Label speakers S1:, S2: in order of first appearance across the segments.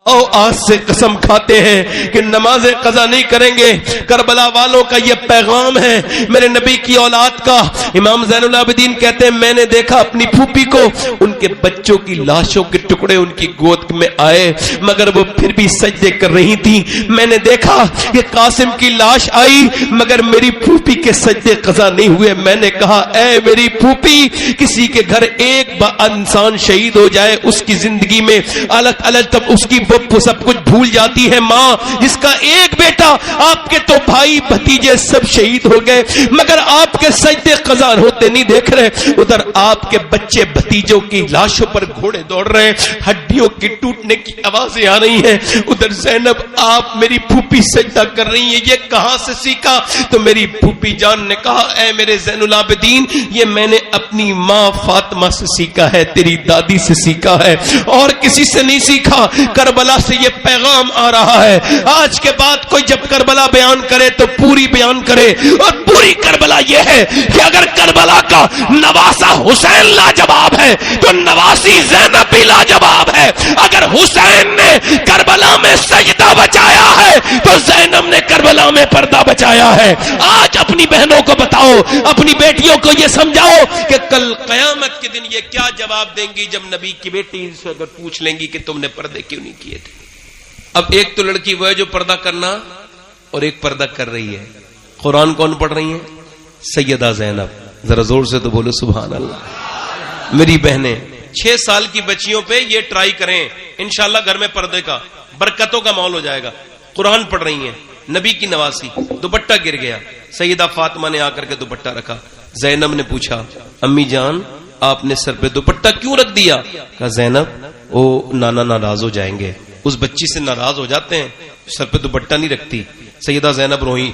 S1: او آج سے قسم کھاتے ہیں کہ نماز قضا نہیں کریں گے. کربلا والوں کا یہ پیغام ہے میرے نبی کی اولاد کا. امام زین العابدین کہتے ہیں میں نے دیکھا اپنی پھوپھی کو, ان کے بچوں کی لاشوں کے ٹکڑے ان کی گود میں آئے مگر وہ پھر بھی سجدے کر رہی تھی. میں نے دیکھا کہ قاسم کی لاش آئی مگر میری پھوپھی کے سجدے قضا نہیں ہوئے. میں نے کہا اے میری پھوپھی, کسی کے گھر ایک انسان شہید ہو جائے اس کی زندگی میں الگ الگ تب اس کی سب کچھ بھول جاتی ہے. ماں جس کا ایک بیٹا, آپ کے تو بھائی بھتیجے سب شہید ہو گئے مگر آپ کے سجدے قضا ہوتے نہیں دیکھ رہے. ادھر آپ کے بچے بھتیجوں کی لاشوں پر گھوڑے دوڑ رہے ہیں, ہڈیوں کی ٹوٹنے کی آوازیں آ رہی ہیں. ادھر زینب آپ میری پھوپھی سجدہ کر رہی ہیں, یہ کہاں سے سیکھا؟ تو میری پھوپھی جان نے کہا اے میرے زین العابدین, یہ میں نے اپنی ماں فاطمہ سے سیکھا ہے, تیری دادی سے سیکھا ہے, اور کسی سے نہیں سیکھا. کربلا سے یہ پیغام آ رہا ہے. آج کے بعد کوئی جب کربلا بیان کرے تو پوری بیان کرے, اور پوری کربلا یہ ہے کہ اگر کربلا کا نواسا حسین لاجواب ہے تو نواسی زینب بھی لاجواب ہے. اگر حسین نے کربلا میں سجدہ بچایا ہے تو زینب نے کربلا میں پردہ بچایا ہے. آج اپنی بہنوں کو بتاؤ, اپنی بیٹیوں کو یہ سمجھاؤ کہ کل قیامت کے دن یہ کیا جواب دیں گی جب نبی کی بیٹی سے اگر پوچھ لیں گی کہ تم نے پردے کیوں نہیں کیے تھے. اب ایک تو لڑکی وہ ہے جو پردہ کرنا اور ایک پردہ کر رہی ہے. قرآن کون پڑھ رہی ہیں؟ سیدہ زینب. ذرا زور سے تو بولو سبحان اللہ. میری بہنیں 6 سال کی بچیوں پہ یہ ٹرائی کریں, انشاءاللہ گھر میں پردے کا برکتوں کا ماحول ہو جائے گا. قرآن پڑھ رہی ہیں, نبی کی نواسی, دوپٹہ گر گیا, سیدہ فاطمہ نے آ کر کے دوپٹہ رکھا. زینب نے پوچھا امی جان آپ نے سر پہ دوپٹہ کیوں رکھ دیا؟ کہا زینب وہ نانا ناراض ہو جائیں گے. اس بچی سے ناراض ہو جاتے ہیں, سر پہ دوپٹہ نہیں رکھتی. سیدہ زینب روئی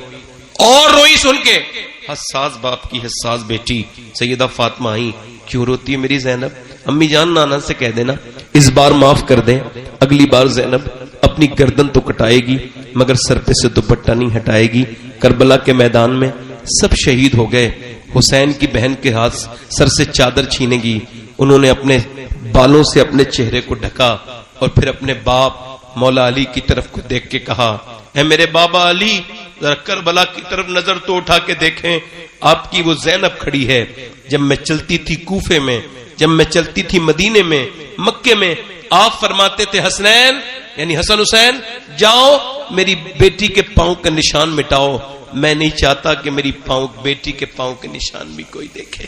S1: اور روئی سن کے. حساس باپ کی حساس بیٹی سیدہ فاطمہ آئی, کیوں روتی ہے میری زینب؟ امی جان نانا سے کہہ دینا اس بار معاف کر دیں, اگلی بار زینب اپنی گردن تو کٹائے گی مگر سر پہ سے دوپٹہ نہیں ہٹائے گی. کربلا کے میدان میں سب شہید ہو گئے. حسین کی بہن کے ہاتھ سر سے چادر چھینے گی, انہوں نے اپنے بالوں سے اپنے چہرے کو ڈھکا اور پھر اپنے باپ مولا علی کی طرف کو دیکھ کے کہا اے میرے بابا علی, ذرا کربلا کی طرف نظر تو اٹھا کے دیکھیں, آپ کی وہ زینب کھڑی ہے. جب میں چلتی تھی کوفے میں, جب میں چلتی تھی مدینے میں, مکے میں, آپ فرماتے تھے حسنین یعنی حسن حسین جاؤ میری بیٹی کے پاؤں کا نشان مٹاؤ. میں نہیں چاہتا کہ میری بیٹی کے پاؤں کے نشان بھی کوئی دیکھے.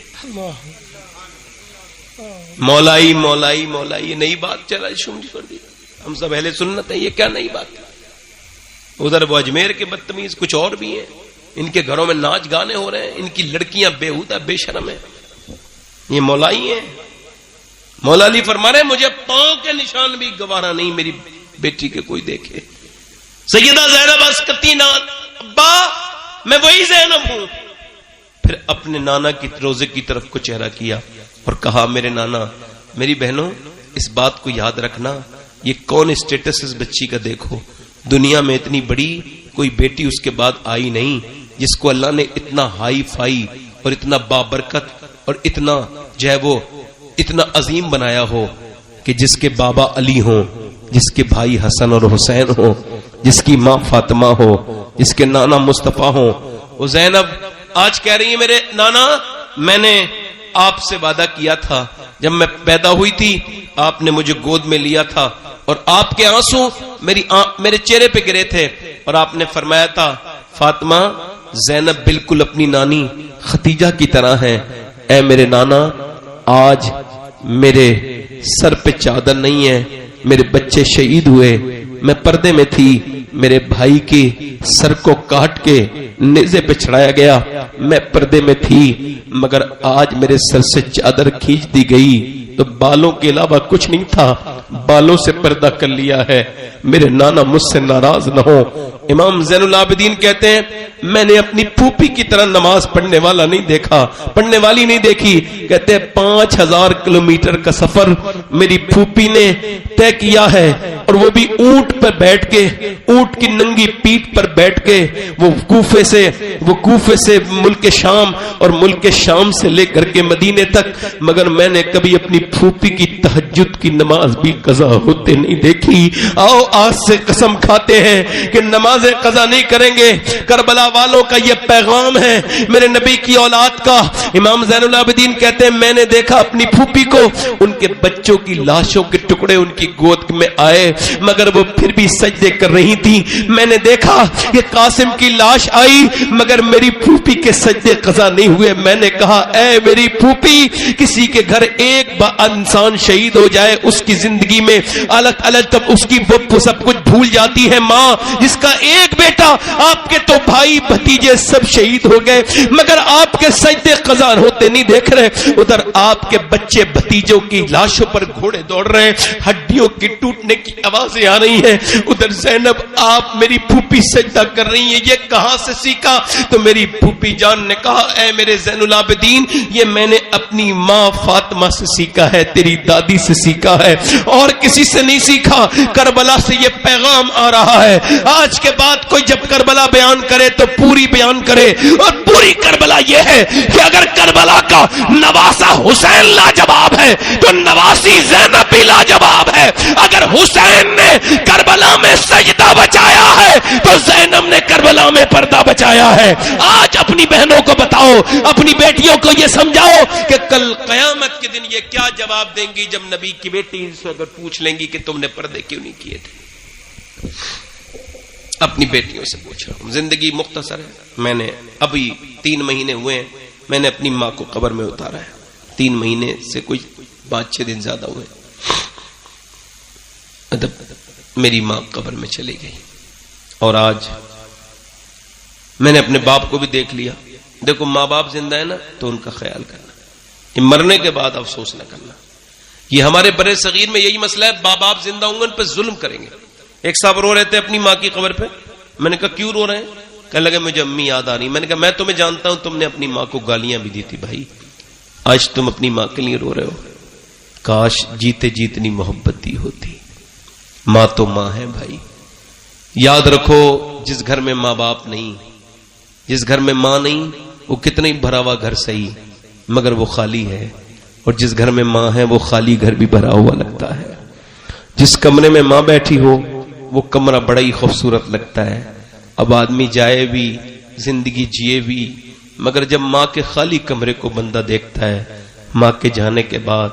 S1: مولائی مولائی مولائی, یہ نئی بات چل رہی ہے. ہم سب اہل سنت ہیں, یہ کیا نئی بات ہے؟ ادھر وہ اجمیر کے بدتمیز کچھ اور بھی ہیں, ان کے گھروں میں ناچ گانے ہو رہے ہیں, ان کی لڑکیاں بےہودہ بے شرم ہیں. یہ مولائی ہیں. مولا علی فرما رہے مجھے پاؤں کے نشان بھی گوارا نہیں میری بیٹی کے کوئی دیکھے. سیدہ زینب اسکتی نان ابا میں وہی زینب ہوں. پھر اپنے نانا کی روزے کی طرف کو چہرہ کیا اور کہا میرے نانا میری بہنوں اس بات کو یاد رکھنا, یہ کون اسٹیٹس اس بچی کا دیکھو, دنیا میں اتنی بڑی کوئی بیٹی اس کے بعد آئی نہیں جس کو اللہ نے اتنا ہائی فائی اور اتنا بابرکت اور اتنا جو ہے وہ اتنا عظیم بنایا ہو کہ جس کے بابا علی ہوں, جس کے بھائی حسن اور حسین ہوں, جس کی ماں فاطمہ ہو, جس کے نانا مصطفیٰ ہوں. وہ زینب آج کہہ رہی ہے میرے نانا میں نے آپ سے وعدہ کیا تھا, جب میں پیدا ہوئی تھی آپ نے مجھے گود میں لیا تھا اور آپ کے آنسو میرے چہرے پہ گرے تھے اور آپ نے فرمایا تھا فاطمہ زینب بالکل اپنی نانی خدیجہ کی طرح ہے. اے میرے نانا آج میرے سر پہ چادر نہیں ہے, میرے بچے شہید ہوئے, میں پردے میں تھی, میرے بھائی کے سر کو کاٹ کے نیزے پہ چڑھایا گیا, میں پردے میں تھی مگر آج میرے سر سے چادر کھینچ دی گئی تو بالوں کے علاوہ کچھ نہیں تھا, بالوں سے پردہ کر لیا ہے. میرے نانا مجھ سے ناراض نہ ہو. امام زین العابدین کہتے ہیں میں نے اپنی پھوپھی کی طرح نماز پڑھنے والا نہیں دیکھا, پڑھنے والی نہیں دیکھی. کہتے ہیں 5000 کلومیٹر کا سفر میری پھوپھی نے طے کیا ہے اور وہ بھی اونٹ پر بیٹھ کے, اونٹ کی ننگی پیٹھ پر بیٹھ کے وہ کوفے سے ملک شام اور ملک شام سے لے کر کے مدینے تک. مگر میں نے کبھی اپنی پھوپھی کی تہجد کی نماز بھی قضا ہوتے نہیں دیکھی. آؤ آج سے قسم کھاتے ہیں کہ نمازیں قضا نہیں کریں گے. کربلا والوں کا یہ پیغام ہے میرے نبی کی اولاد کا. امام زین العابدین کہتے ہیں میں نے دیکھا اپنی پھوپھی کو, ان کے بچوں کی لاشوں کے ٹکڑے ان کی گود میں آئے مگر وہ پھر بھی سجدے کر رہی تھی. میں نے دیکھا کہ قاسم کی لاش آئی مگر میری پھوپھی کے سجدے قضا نہیں ہوئے. میں نے کہا اے میری پھوپھی, کسی کے گھر ایک انسان شہید ہو جائے اس کی زندگی میں الگ الگ تب اس کی وہ سب کچھ بھول جاتی ہے. ماں جس کا ایک بیٹا, آپ کے تو بھائی بھتیجے سب شہید ہو گئے مگر آپ کے سجدے قضا ہوتے نہیں دیکھ رہے. ادھر آپ کے بچے بھتیجوں کی لاشوں پر گھوڑے دوڑ رہے ہیں, ہڈیوں کی ٹوٹنے کی آوازیں آ رہی ہیں. ادھر زینب آپ میری پھوپھی سجدہ کر رہی ہیں, یہ کہاں سے سیکھا؟ تو میری پھوپھی جان نے کہا اے میرے زین العابدین, یہ میں نے اپنی ماں فاطمہ سے سیکھا ہے, تیری دادی سے سیکھا ہے, اور کسی سے نہیں سیکھا. کربلا سے یہ پیغام آ رہا ہے, آج کے بعد کوئی جب کربلا بیان کرے تو پوری بیان کرے, اور پوری کربلا یہ ہے کہ اگر کربلا کا نواسا حسین لاجواب ہے تو نواسی زینب بھی لاجواب ہے. اگر حسین نے کربلا میں سجدہ بچایا ہے تو زینب نے کربلا میں پردہ بچایا ہے. آج اپنی بہنوں کو بتاؤ, اپنی بیٹیوں کو یہ سمجھاؤ کہ کل قیامت کے دن یہ کیا جواب دیں گی جب نبی کی بیٹی سے اگر پوچھ لیں گی کہ تم نے پردے کیوں نہیں کیے تھے. اپنی بیٹیوں سے پوچھ رہا ہوں. زندگی مختصر ہے. میں نے ابھی 3 مہینے ہوئے ہیں, میں نے اپنی ماں کو قبر میں اتارا ہے. 3 مہینے سے کوئی 5-6 دن زیادہ ہوئے. میری ماں قبر میں چلی گئی, اور آج میں نے اپنے باپ کو بھی دیکھ لیا. دیکھو ماں باپ زندہ ہے نا تو ان کا خیال کرنا, کہ مرنے کے بعد افسوس نہ کرنا. یہ ہمارے برے صغیر میں یہی مسئلہ ہے, ماں باپ زندہ ہوں گے ان پہ ظلم کریں گے. ایک صاحب رو رہے تھے اپنی ماں کی قبر پہ. میں نے کہا کیوں رو رہے ہیں؟ کہنے لگے مجھے امی یاد آ رہی. میں نے کہا میں تمہیں جانتا ہوں, تم نے اپنی ماں کو گالیاں بھی دی تھی بھائی, آج تم اپنی ماں کے لیے رو رہے ہو. کاش جیتے جیتنی محبت دی ہوتی. ماں تو ماں ہے بھائی. یاد رکھو جس گھر میں ماں باپ نہیں, جس گھر میں ماں نہیں, وہ کتنا ہی بھرا ہوا گھر صحیح مگر وہ خالی ہے, اور جس گھر میں ماں ہے وہ خالی گھر بھی بھرا ہوا لگتا ہے. جس کمرے میں ماں بیٹھی ہو وہ کمرہ بڑا ہی خوبصورت لگتا ہے. اب آدمی جائے بھی زندگی جیے بھی, مگر جب ماں کے خالی کمرے کو بندہ دیکھتا ہے ماں کے جانے کے بعد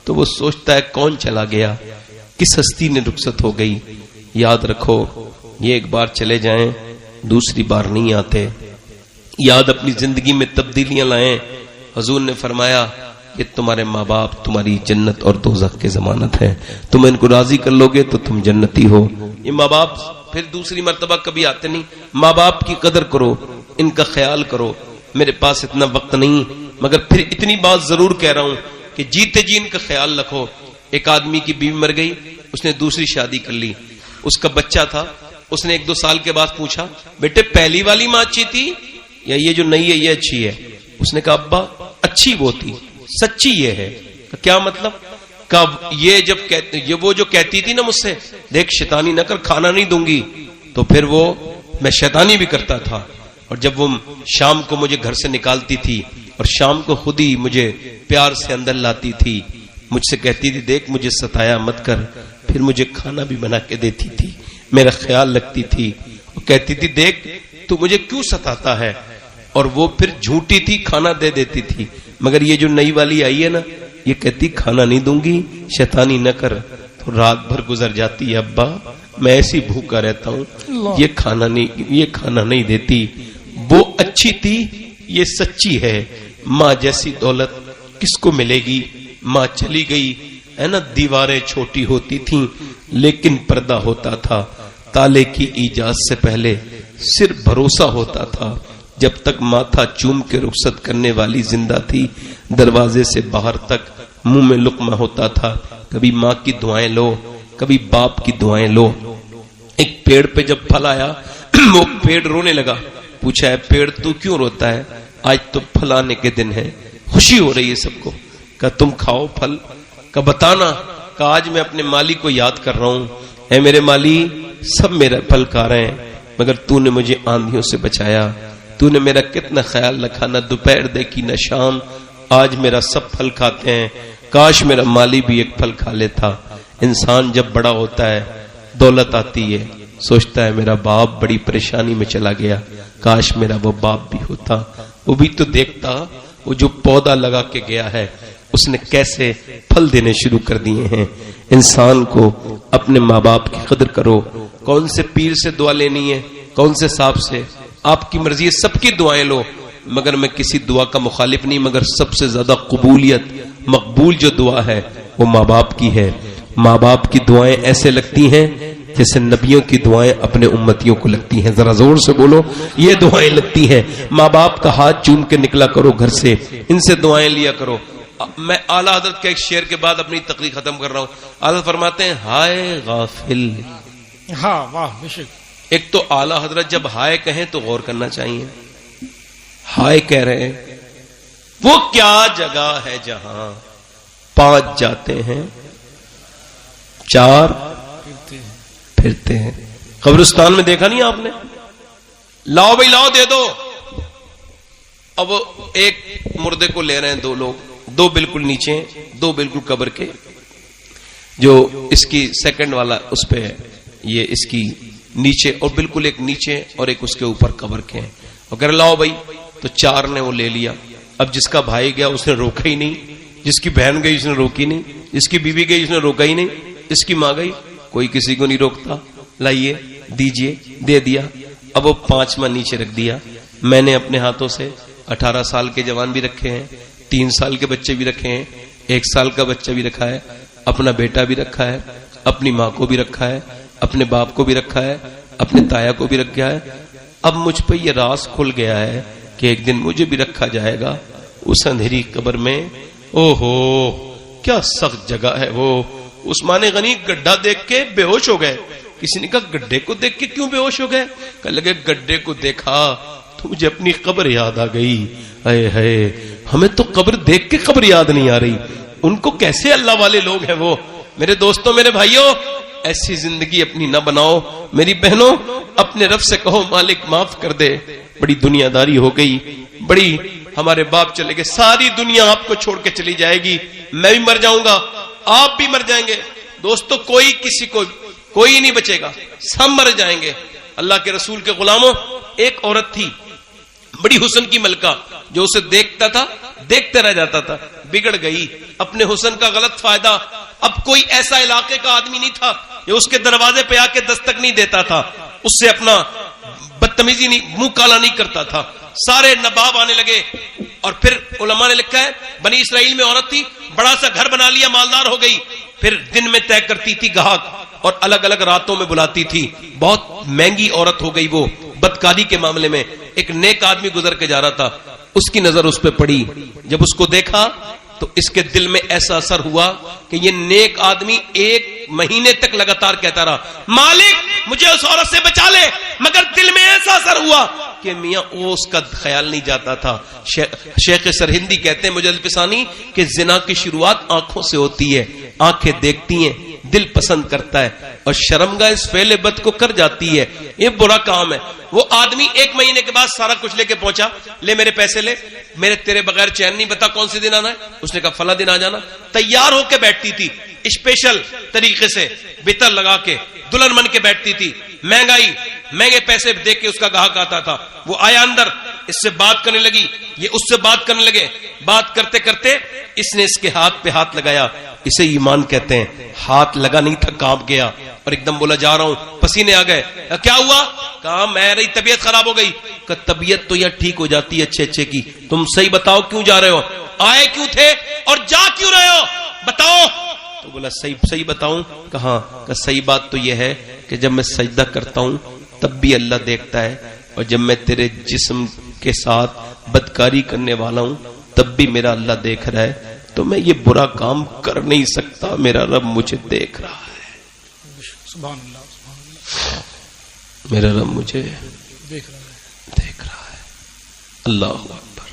S1: تو وہ سوچتا ہے کون چلا گیا, کس ہستی نے رخصت ہو گئی. یاد رکھو یہ ایک بار چلے جائیں دوسری بار نہیں آتے. یاد اپنی زندگی میں تبدیلیاں لائیں. حضور نے فرمایا کہ تمہارے ماں باپ تمہاری جنت اور دوزخ کے ضمانت ہے, تم ان کو راضی کر لو گے تو تم جنتی ہو. یہ ماں باپ پھر دوسری مرتبہ کبھی آتے نہیں. ماں باپ کی قدر کرو, ان کا خیال کرو. میرے پاس اتنا وقت نہیں مگر پھر اتنی بات ضرور کہہ رہا ہوں کہ جیتے جی ان کا خیال رکھو. ایک آدمی کی بیوی مر گئی, اس نے دوسری شادی کر لی, اس کا بچہ تھا. اس نے 1-2 سال کے بعد پوچھا بیٹے پہلی والی ماں اچھی تھی یا یہ جو نئی ہے یہ اچھی ہے؟ اس نے کہا ابا اچھی وہ تھی, سچی یہ ہے. کیا مطلب؟ کب یہ جب یہ وہ جو کہتی تھی نا مجھ سے دیکھ شیطانی نہ کر, کھانا نہیں دوں گی, تو پھر وہ میں شیطانی بھی کرتا تھا. اور جب وہ شام کو مجھے گھر سے نکالتی تھی اور شام کو خود ہی مجھے پیار سے اندر لاتی تھی, مجھ سے کہتی تھی دیکھ مجھے ستایا مت کر, پھر مجھے کھانا بھی بنا کے دیتی تھی, میرا خیال رکھتی تھی. وہ کہتی تھی دیکھ تو مجھے کیوں ستاتا ہے, اور وہ پھر جھوٹی تھی, کھانا دے دیتی تھی. مگر یہ جو نئی والی آئی ہے نا یہ کہتی کھانا نہیں دوں گی, شیطانی نہ کر. تو رات بھر گزر جاتی ہے, ابا میں ایسی بھوکا رہتا ہوں, یہ کھانا نہیں دیتی. وہ اچھی تھی, یہ سچی ہے. ماں جیسی دولت کس کو ملے گی؟ ماں چلی گئی ہے نا, دیواریں چھوٹی ہوتی تھیں لیکن پردہ ہوتا تھا. تالے کی ایجاد سے پہلے صرف بھروسہ ہوتا تھا. جب تک ماتھا چوم کے رخصت کرنے والی زندہ تھی, دروازے سے باہر تک منہ میں لقمہ ہوتا تھا. کبھی ماں کی دعائیں لو, کبھی باپ کی دعائیں لو. ایک پیڑ پہ جب پھل آیا وہ پیڑ رونے لگا. پوچھا ہے پیڑ تو کیوں روتا ہے؟ آج تو پھل آنے کے دن ہے, خوشی ہو رہی ہے سب کو. کہا تم کھاؤ پھل. کہا بتانا. کہا آج میں اپنے مالی کو یاد کر رہا ہوں, اے میرے مالی سب میرا پھل کھا رہے ہیں مگر تو نے مجھے آندھیوں سے بچایا, تو نے میرا کتنا خیال رکھا, نہ دوپہر دیکھی نہ شام, آج میرا سب پھل کھاتے ہیں. کاش میرا مالی بھی ایک پھل کھا لیتا. انسان جب بڑا ہوتا ہے دولت آتی ہے سوچتا ہے میرا باپ بڑی پریشانی میں چلا گیا, کاش میرا وہ باپ بھی ہوتا, وہ بھی تو دیکھتا وہ جو پودا لگا کے گیا ہے اس نے کیسے پھل دینے شروع کر دیے ہیں. انسان کو اپنے ماں باپ کی قدر کرو. کون سے پیر سے دعا لینی ہے, کون سے صاحب سے, آپ کی مرضی ہے, سب کی دعائیں لو, مگر میں کسی دعا کا مخالف نہیں, مگر سب سے زیادہ قبولیت مقبول جو دعا ہے وہ ماں باپ کی ہے. ماں باپ کی دعائیں ایسے لگتی ہیں جیسے نبیوں کی دعائیں اپنے امتیوں کو لگتی ہیں. ذرا زور سے بولو, یہ دعائیں لگتی ہیں. ماں باپ کا ہاتھ چوم کے نکلا کرو گھر سے, ان سے دعائیں لیا کرو. میں اعلیٰ حضرت کے ایک شعر کے بعد اپنی تقریر ختم کر رہا ہوں. اعلیٰ فرماتے ہیں ہائے غافل.
S2: ہاں واہ بے شک.
S1: ایک تو اعلیٰ حضرت جب ہائے کہیں تو غور کرنا چاہیے. ہائے کہہ رہے ہیں, وہ کیا جگہ ہے جہاں 5 جاتے ہیں 4 پھرتے ہیں. قبرستان میں دیکھا نہیں آپ نے, لاؤ بھائی لاؤ دے دو, اب ایک مردے کو لے رہے ہیں 2 لوگ, 2 بالکل نیچے, 2 بالکل قبر کے, جو اس کی سیکنڈ والا اس پہ ہے, یہ اس کی نیچے, اور بالکل ایک نیچے اور ایک اس کے اوپر قبر کے ہیں. اور کہہ رہے لاؤ بھائی, تو 4 نے وہ لے لیا. اب جس کا بھائی گیا اس نے روکا ہی نہیں, جس کی بہن گئی اس نے روکی نہیں, جس کی بیوی گئی اس نے روکا ہی نہیں, اس کی ماں گئی, کوئی کسی کو نہیں روکتا. لائیے دیجئے, دے دیا. اب وہ 5واں نیچے رکھ دیا. میں نے اپنے ہاتھوں سے 18 سال کے جوان بھی رکھے ہیں, 3 سال کے بچے بھی رکھے ہیں, 1 سال کا بچہ بھی رکھا ہے, اپنا بیٹا بھی رکھا ہے, اپنی ماں کو بھی رکھا ہے, اپنے باپ کو بھی رکھا ہے, اپنے تایا کو بھی رکھا ہے. اب مجھ پہ یہ راز کھل گیا ہے کہ ایک دن مجھے بھی رکھا جائے گا اس اندھیری قبر میں. او ہو کیا سخت جگہ ہے وہ. عثمان غنی گڈھا دیکھ کے بے ہوش ہو گئے. کسی نے کہا گڈھے کو دیکھ کے کیوں بے ہوش ہو گئے؟ کہ لگے گڈھے کو دیکھا تو مجھے اپنی قبر یاد آ گئی. اے ہے, ہمیں تو قبر دیکھ کے قبر یاد نہیں آ رہی, ان کو کیسے اللہ والے لوگ ہیں وہ. میرے دوستوں میرے بھائیوں, ایسی زندگی اپنی نہ بناؤ. میری بہنوں اپنے رب سے کہو مالک معاف کر دے, بڑی دنیا داری ہو گئی, بڑی ہمارے باپ چلے گئے, ساری دنیا آپ کو چھوڑ کے چلی جائے گی, میں بھی مر جاؤں گا, آپ بھی مر جائیں گے. دوستو کوئی کسی کو کوئی نہیں بچے گا, سب مر جائیں گے. اللہ کے رسول کے غلاموں, ایک عورت تھی بڑی حسن کی ملکہ, جو اسے دیکھتا تھا دیکھتے رہ جاتا تھا, بگڑ گئی. اپنے حسن کا غلط فائدہ, اب کوئی ایسا علاقے کا آدمی نہیں تھا جو اس کے دروازے پہ آ کے دستک نہیں دیتا تھا, اس سے اپنا بدتمیزی نہیں, منہ کالا نہیں کرتا تھا. سارے نباب آنے لگے. اور پھر علماء نے لکھا ہے بنی اسرائیل میں عورت تھی, بڑا سا گھر بنا لیا, مالدار ہو گئی, پھر دن میں طے کرتی تھی گاہک اور الگ الگ راتوں میں بلاتی تھی. بہت مہنگی عورت ہو گئی وہ بدکاری کے معاملے میں. ایک نیک آدمی گزر کے جا رہا تھا, اس کی نظر اس پہ پڑی. جب اس کو دیکھا تو اس کے دل میں ایسا اثر ہوا کہ یہ نیک آدمی 1 مہینے تک لگاتار کہتا رہا مالک مجھے اس عورت سے بچا لے, مگر دل میں ایسا اثر ہوا کہ میاں اس کا خیال نہیں جاتا تھا. شیخ سرہندی کہتے ہیں مجلد پسانی کہ زنا کی شروعات آنکھوں سے ہوتی ہے, آنکھیں دیکھتی ہیں, دل پسند کرتا ہے, اور شرمگاہ اس فعل بد کو کر جاتی ہے. یہ برا کام ہے. وہ آدمی 1 مہینے کے بعد سارا کچھ لے کے پہنچا, لے میرے پیسے لے, میرے تیرے بغیر چین نہیں, بتا کون سے دن آنا ہے. اس نے کہا فلاں دن آ جانا. تیار ہو کے بیٹھتی تھی, اسپیشل طریقے سے بتر لگا کے دلہن بن کے بیٹھتی تھی. مہنگائی, مہنگے پیسے دے کے اس کا گاہک آتا تھا. وہ آیا اندر, اس سے بات کرنے لگی, یہ اس سے بات کرنے لگے. بات کرتے کرتے اس نے اس کے ہاتھ پہ ہاتھ لگایا. اسے ایمان کہتے ہیں. ہاتھ لگا نہیں تھا, کانپ گیا اور ایک دم بولا جا رہا ہوں, پسینے آ گئے. کیا ہوا؟ کہا میری طبیعت خراب ہو گئی. کہ طبیعت تو یہ ٹھیک ہو جاتی ہے اچھے اچھے کی, تم صحیح بتاؤ کیوں جا رہے ہو, آئے کیوں تھے اور جا کیوں رہے ہو, بتاؤ. تو بولا صحیح بتاؤں. کہاں؟ کہ صحیح بات تو یہ ہے کہ جب میں سجدہ کرتا ہوں تب بھی اللہ دیکھتا ہے, اور جب میں تیرے جسم کے ساتھ بدکاری کرنے والا ہوں تب بھی میرا اللہ دیکھ رہا ہے, تو میں یہ برا کام کر نہیں سکتا, میرا رب مجھے دیکھ رہا ہے.
S2: سبحان اللہ, سبحان اللہ.
S1: میرا رب مجھے
S2: دیکھ رہا ہے.
S1: اللہ اکبر.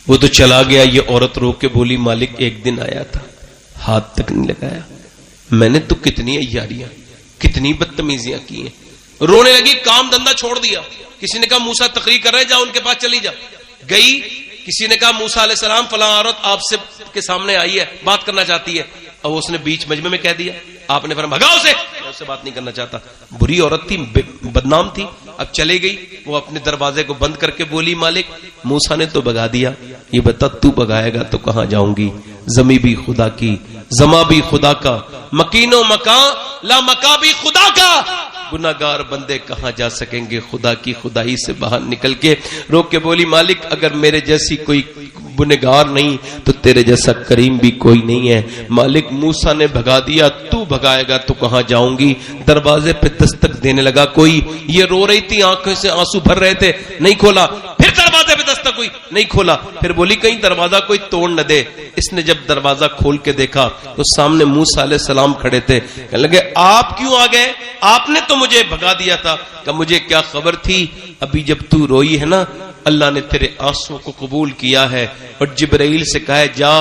S1: وہ تو چلا گیا. یہ عورت رو کے بولی مالک ایک دن آیا تھا, ہاتھ تک نہیں لگایا. میں نے تو کتنی عیاریاں, کتنی بدتمیزیاں کی ہیں. رونے لگی, کام دھندا چھوڑ دیا. کسی نے کہا موسیٰ تقریر کر رہے, جا ان کے پاس چلی جا. گئی, کسی نے کہا موسیٰ علیہ السلام فلاں عورت آپ سے کے سامنے آئی ہے، بات کرنا چاہتی ہے، اور اس نے بیچ مجمع میں کہہ دیا، آپ نے فرمایا بھگاؤ اسے، میں اس سے بات نہیں کرنا چاہتا. بری عورت تھی، بدنام تھی، اب چلے گئی. وہ اپنے دروازے کو بند کر کے بولی مالک موسیٰ نے تو بھگا دیا، یہ بتا تو بھگائے گا تو کہاں جاؤں گی؟ زمیں بھی خدا کی، زما بھی خدا کا، مکین و مکان لا مکا بھی خدا کا. گناہگار بندے کہاں جا سکیں گے خدا کی خدائی سے باہر نکل کے؟ روک کے بولی مالک اگر میرے جیسی کوئی گنہگار نہیں تو تیرے جیسا کریم بھی کوئی نہیں ہے. مالک موسیٰ نے بھگا دیا، تو بھگائے گا تو کہاں جاؤں گی؟ دروازے پہ دستک دینے لگا کوئی، یہ رو رہی تھی، آنکھوں سے آنسو بھر رہے تھے، نہیں کھولا. پھر دروازے پہ دستک ہوئی، نہیں کھولا. پھر بولی کہیں دروازہ کوئی توڑ نہ دے. اس نے جب دروازہ کھول کے دیکھا تو سامنے موسیٰ علیہ السلام کھڑے تھے. کہنے لگے آپ کیوں آ گئے؟ آپ نے تو مجھے بھگا دیا تھا. کہ مجھے کیا خبر تھی، ابھی جب تو روئی ہے نا اللہ نے تیرے آنسوں کو قبول کیا ہے، اور جبرائیل سے کہا ہے جا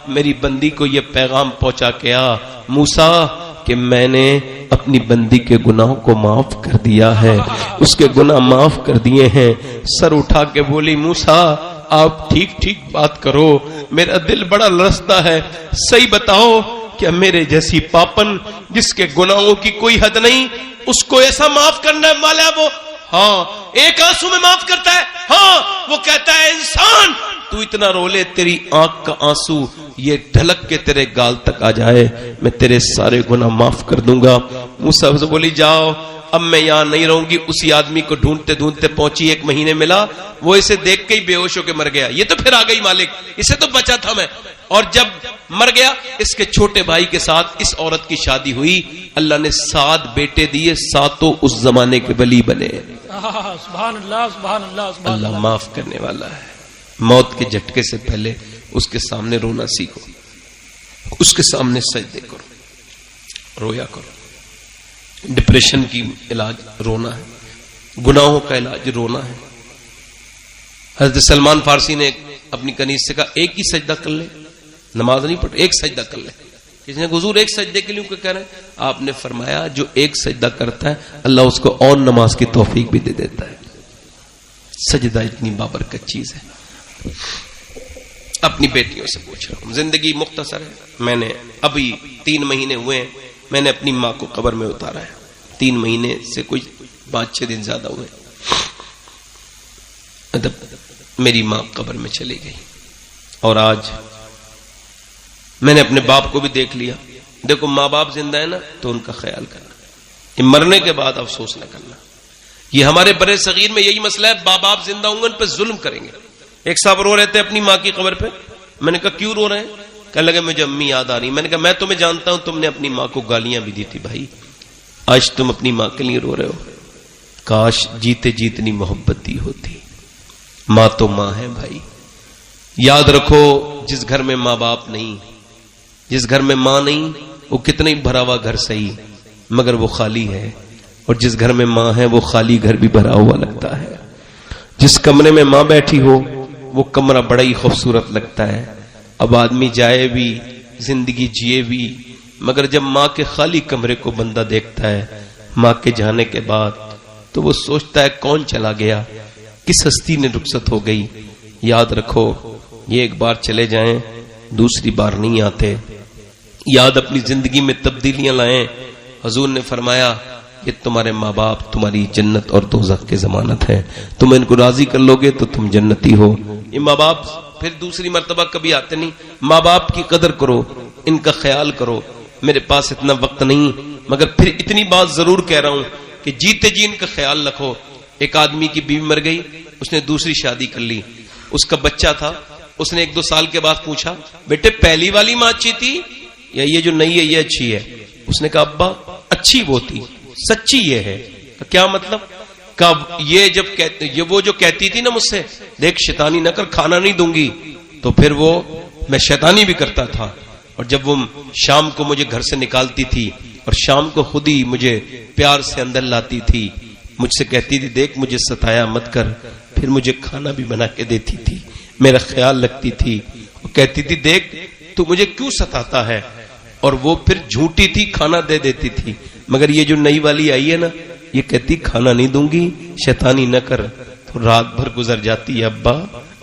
S1: میری بندی کو یہ پیغام پہنچا کے آ موسیٰ کہ میں نے اپنی بندی کے گناہوں کو معاف کر دیا ہے، اس کے گناہ معاف کر دیے ہیں. سر اٹھا کے بولی موسیٰ آپ ٹھیک ٹھیک بات کرو، میرا دل بڑا لرزتا ہے، صحیح بتاؤ کیا میرے جیسی پاپن جس کے گناہوں کی کوئی حد نہیں اس کو ایسا معاف کرنا والا وہ؟ ہاں ایک آنسو میں معاف کرتا ہے. ہاں وہ کہتا ہے انسان تو اتنا رو لے تیری آنکھ کا آنسو یہ ڈھلک کے تیرے گال تک آ جائے میں تیرے سارے گناہ معاف کر دوں گا. موسیٰ سے بولی جاؤ اب میں یہاں نہیں رہوں گی. اسی آدمی کو ڈھونڈتے ڈھونڈتے پہنچی، 1 مہینے ملا، وہ اسے دیکھ کے ہی بے ہوش ہو کے مر گیا. یہ تو پھر آ گئی مالک، اسے تو بچا تھا میں. اور جب مر گیا اس کے چھوٹے بھائی کے ساتھ اس عورت کی شادی ہوئی. اللہ نے 7 بیٹے دیے، 7 اس زمانے کے ولی بنے.
S2: سبحان اللہ سبحان اللہ سبحان
S1: اللہ معاف کرنے والا ہے. موت کے جھٹکے سے پہلے اس کے سامنے رونا سیکھو، اس کے سامنے سجدے کرو، رویا کرو. ڈپریشن کی علاج رونا ہے، گناہوں کا علاج رونا ہے. حضرت سلمان فارسی نے اپنی کنیز سے کہا ایک ہی سجدہ کر لے، نماز نہیں پڑھ، ایک سجدہ کر لے. کسی نے حضور ایک سجدے کے لیے کیا کہہ رہے ہیں؟ آپ نے فرمایا جو ایک سجدہ کرتا ہے اللہ اس کو اور نماز کی توفیق بھی دے دیتا ہے. سجدہ اتنی بابرکت چیز ہے. اپنی بیٹیوں سے پوچھ رہا ہوں، زندگی مختصر ہے. میں نے ابھی 3 مہینے ہوئے ہیں میں نے اپنی ماں کو قبر میں اتارا ہے. 3 مہینے سے کوئی 5-6 دن زیادہ ہوئے. میری ماں قبر میں چلی گئی اور آج میں نے اپنے باپ کو بھی دیکھ لیا. دیکھو ماں باپ زندہ ہے نا تو ان کا خیال کرنا، کہ مرنے کے بعد افسوس نہ کرنا. یہ ہمارے برے صغیر میں یہی مسئلہ ہے، ماں باپ زندہ ہوں گے ان پہ ظلم کریں گے. ایک صاحب رو رہے تھے اپنی ماں کی قبر پہ. میں نے کہا کیوں رو رہے ہیں؟ کہنے لگے مجھے امی یاد آ رہی. میں نے کہا میں تمہیں جانتا ہوں تم نے اپنی ماں کو گالیاں بھی دی تھی بھائی، آج تم اپنی ماں کے لیے رو رہے ہو. کاش جیتے جیتنی محبت دی ہوتی. ماں تو ماں ہے بھائی. یاد رکھو جس گھر میں ماں باپ نہیں، جس گھر میں ماں نہیں وہ کتنا ہی بھرا ہوا گھر صحیح مگر وہ خالی ہے. اور جس گھر میں ماں ہے وہ خالی گھر بھی بھرا ہوا لگتا ہے. جس کمرے میں ماں بیٹھی ہو وہ کمرہ بڑا ہی خوبصورت لگتا ہے. اب آدمی جائے بھی زندگی جیے بھی مگر جب ماں کے خالی کمرے کو بندہ دیکھتا ہے ماں کے جانے کے بعد تو وہ سوچتا ہے کون چلا گیا، کس ہستی نے رخصت ہو گئی. یاد رکھو یہ ایک بار چلے جائیں دوسری بار نہیں آتے. یاد اپنی زندگی میں تبدیلیاں لائیں. حضور نے فرمایا کہ تمہارے ماں باپ تمہاری جنت اور دوزخ کے ضمانت ہیں. تم ان کو راضی کر لو گے تو تم جنتی ہو. یہ ماں باپ پھر دوسری مرتبہ کبھی آتے نہیں. ماں باپ کی قدر کرو، ان کا خیال کرو. میرے پاس اتنا وقت نہیں مگر پھر اتنی بات ضرور کہہ رہا ہوں کہ جیتے جی ان کا خیال رکھو. ایک آدمی کی بیوی مر گئی، اس نے دوسری شادی کر لی. اس کا بچہ تھا، اس نے 1-2 سال کے بعد پوچھا بیٹے پہلی والی ماں اچھی تھی یا یہ جو نئی ہے یہ اچھی ہے؟ اس نے کہا ابا اچھی وہ تھی، سچی یہ ہے. کیا مطلب؟ کب یہ جب وہ جو کہتی تھی نا مجھ سے دیکھ شیطانی نہ کر کھانا نہیں دوں گی، تو پھر وہ میں شیطانی بھی کرتا تھا. اور جب وہ شام کو مجھے گھر سے نکالتی تھی اور شام کو خود ہی مجھے پیار سے اندر لاتی تھی، مجھ سے کہتی تھی دیکھ مجھے ستایا مت کر، پھر مجھے کھانا بھی بنا کے دیتی تھی، میرا خیال رکھتی تھی. وہ کہتی تھی دیکھ تو مجھے کیوں ستاتا ہے، اور وہ پھر جھوٹی تھی کھانا دے دیتی تھی. مگر یہ جو نئی والی آئی ہے نا یہ کہتی کھانا نہیں دوں گی شیطانی نہ کر، تو رات بھر گزر جاتی ہے ابا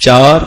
S1: 4